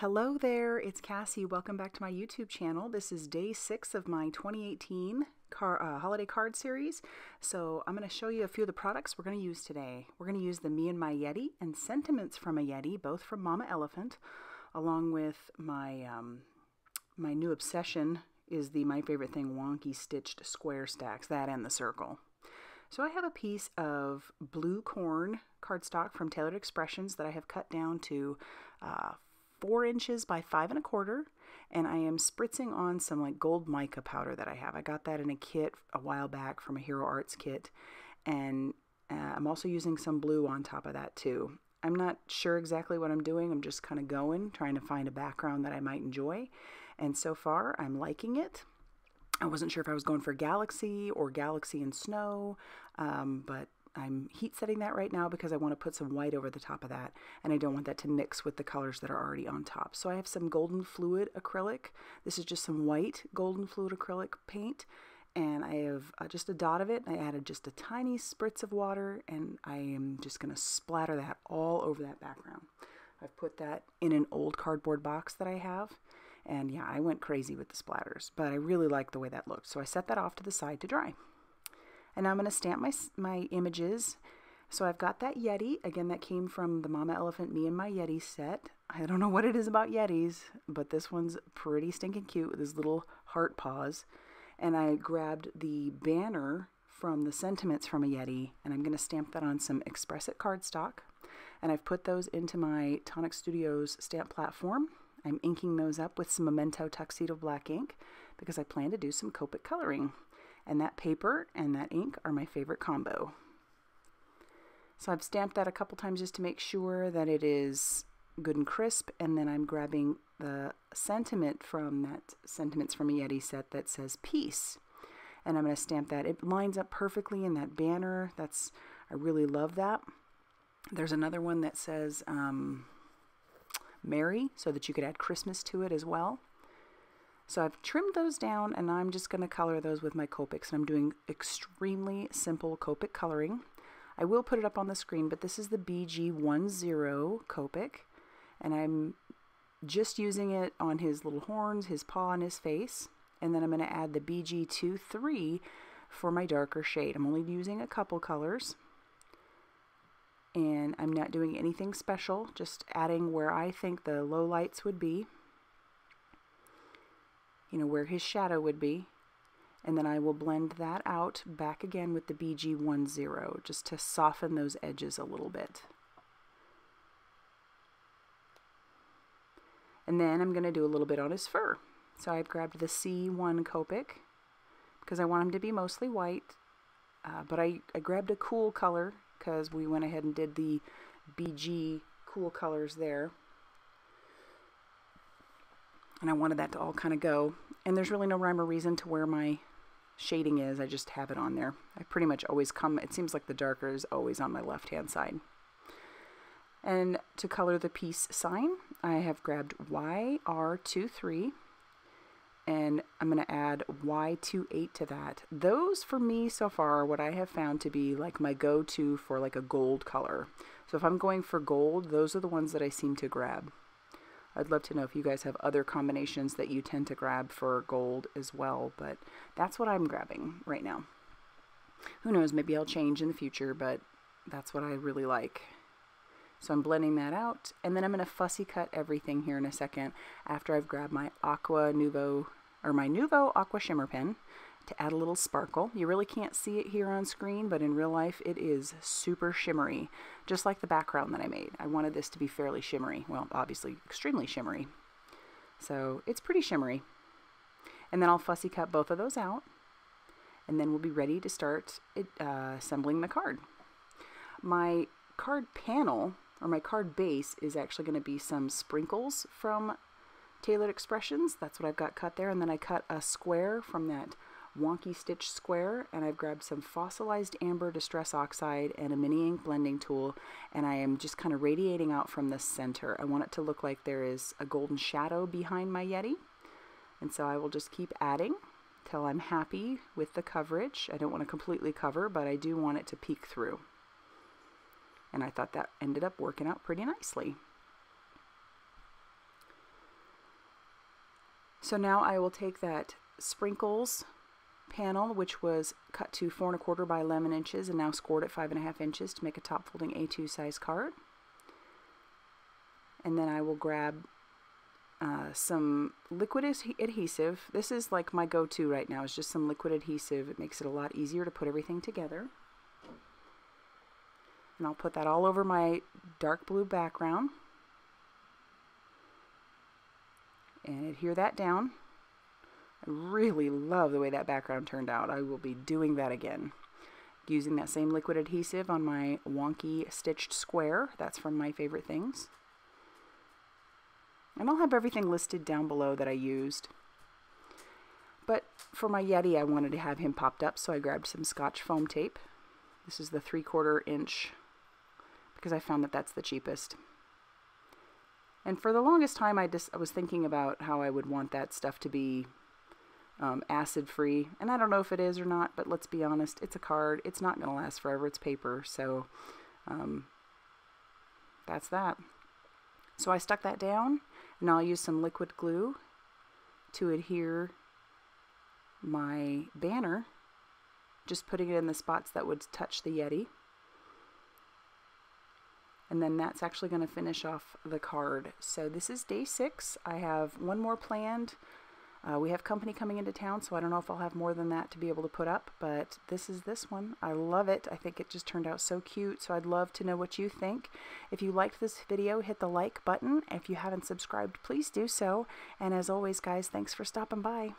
Hello there, it's Cassie. Welcome back to my YouTube channel. This is day 6 of my 2018 holiday card series. So I'm going to show you a few of the products we're going to use today. We're going to use the Me and My Yeti and Sentiments from a Yeti, both from Mama Elephant, along with my my new obsession is the My Favorite Thing wonky stitched square stacks, that and the circle. So I have a piece of blue corn cardstock from Tailored Expressions that I have cut down to 4 inches by 5 1/4, and I am spritzing on some like gold mica powder that I have. I got that in a kit a while back from a Hero Arts kit, and I'm also using some blue on top of that too. I'm not sure exactly what I'm doing. I'm just kind of going, trying to find a background that I might enjoy, and so far I'm liking it. I wasn't sure if I was going for Galaxy or Galaxy and Snow, but I'm heat setting that right now because I want to put some white over the top of that, and I don't want that to mix with the colors that are already on top. So I have some golden fluid acrylic. This is just some white golden fluid acrylic paint, and I have just a dot of it. I added just a tiny spritz of water, and I am just going to splatter that all over that background. I've put that in an old cardboard box that I have, and yeah, I went crazy with the splatters, but I really like the way that looked. So I set that off to the side to dry. And now I'm going to stamp my images. So I've got that Yeti. Again, that came from the Mama Elephant Me and My Yeti set. I don't know what it is about Yetis, but this one's pretty stinking cute with his little heart paws. And I grabbed the banner from the Sentiments from a Yeti, and I'm going to stamp that on some Express It cardstock. And I've put those into my Tonic Studios stamp platform. I'm inking those up with some Memento Tuxedo black ink because I plan to do some Copic coloring. And that paper and that ink are my favorite combo. So I've stamped that a couple times just to make sure that it is good and crisp, and then I'm grabbing the sentiment from that Sentiments from a Yeti set that says peace. And I'm going to stamp that. It lines up perfectly in that banner. I really love that. There's another one that says Merry, so that you could add Christmas to it as well. So I've trimmed those down, and I'm just going to color those with my Copics, and I'm doing extremely simple Copic coloring. I will put it up on the screen, but this is the BG10 Copic, and I'm just using it on his little horns, his paw, and his face, and then I'm going to add the BG23 for my darker shade. I'm only using a couple colors, and I'm not doing anything special, just adding where I think the low lights would be. You know, where his shadow would be, and then I will blend that out back again with the BG10 just to soften those edges a little bit. And then I'm going to do a little bit on his fur. So I've grabbed the C1 Copic because I want him to be mostly white, but I grabbed a cool color because we went ahead and did the BG cool colors there. And I wanted that to all kind of go. And there's really no rhyme or reason to where my shading is. I just have it on there. I pretty much always it seems like the darker is always on my left-hand side. And to color the peace sign, I have grabbed YR23. And I'm going to add Y28 to that. Those, for me, so far, are what I have found to be like my go-to for like a gold color. So if I'm going for gold, those are the ones that I seem to grab. I'd love to know if you guys have other combinations that you tend to grab for gold as well, but that's what I'm grabbing right now. Who knows, maybe I'll change in the future, but that's what I really like. So I'm blending that out, and then I'm going to fussy cut everything here in a second after I've grabbed my Nuvo Aqua Shimmer Pen to add a little sparkle. You really can't see it here on screen, but in real life it is super shimmery, just like the background that I made. I wanted this to be fairly shimmery. Well, obviously extremely shimmery. So it's pretty shimmery. And then I'll fussy cut both of those out, and then we'll be ready to start assembling the card. My card panel, or my card base, is actually going to be some sprinkles from Tailored Expressions. That's what I've got cut there, and then I cut a square from that wonky stitch square, and I've grabbed some fossilized amber distress oxide and a mini ink blending tool, and I am just kind of radiating out from the center. I want it to look like there is a golden shadow behind my Yeti, and so I will just keep adding till I'm happy with the coverage. I don't want to completely cover, but I do want it to peek through, and I thought that ended up working out pretty nicely. So now I will take that sprinkles panel, which was cut to 4 1/4 by 11 inches and now scored at 5 1/2 inches to make a top folding A2 size card. And then I will grab some liquid adhesive. This is like my go-to right now, is just some liquid adhesive. It makes it a lot easier to put everything together. And I'll put that all over my dark blue background and adhere that down. I really love the way that background turned out. I will be doing that again, using that same liquid adhesive on my wonky stitched square. That's from My Favorite Things. And I'll have everything listed down below that I used. But for my Yeti, I wanted to have him popped up, so I grabbed some Scotch foam tape. This is the 3/4 inch, because I found that that's the cheapest. And for the longest time, I was thinking about how I would want that stuff to be acid-free. And I don't know if it is or not, but let's be honest, it's a card. It's not going to last forever. It's paper, so that's that. So I stuck that down, and I'll use some liquid glue to adhere my banner, just putting it in the spots that would touch the Yeti. And then that's actually going to finish off the card. So this is day 6. I have one more planned. We have company coming into town, so I don't know if I'll have more than that to be able to put up, but this is this one. I love it. I think it just turned out so cute, so I'd love to know what you think. If you liked this video, hit the like button. If you haven't subscribed, please do so. And as always, guys, thanks for stopping by.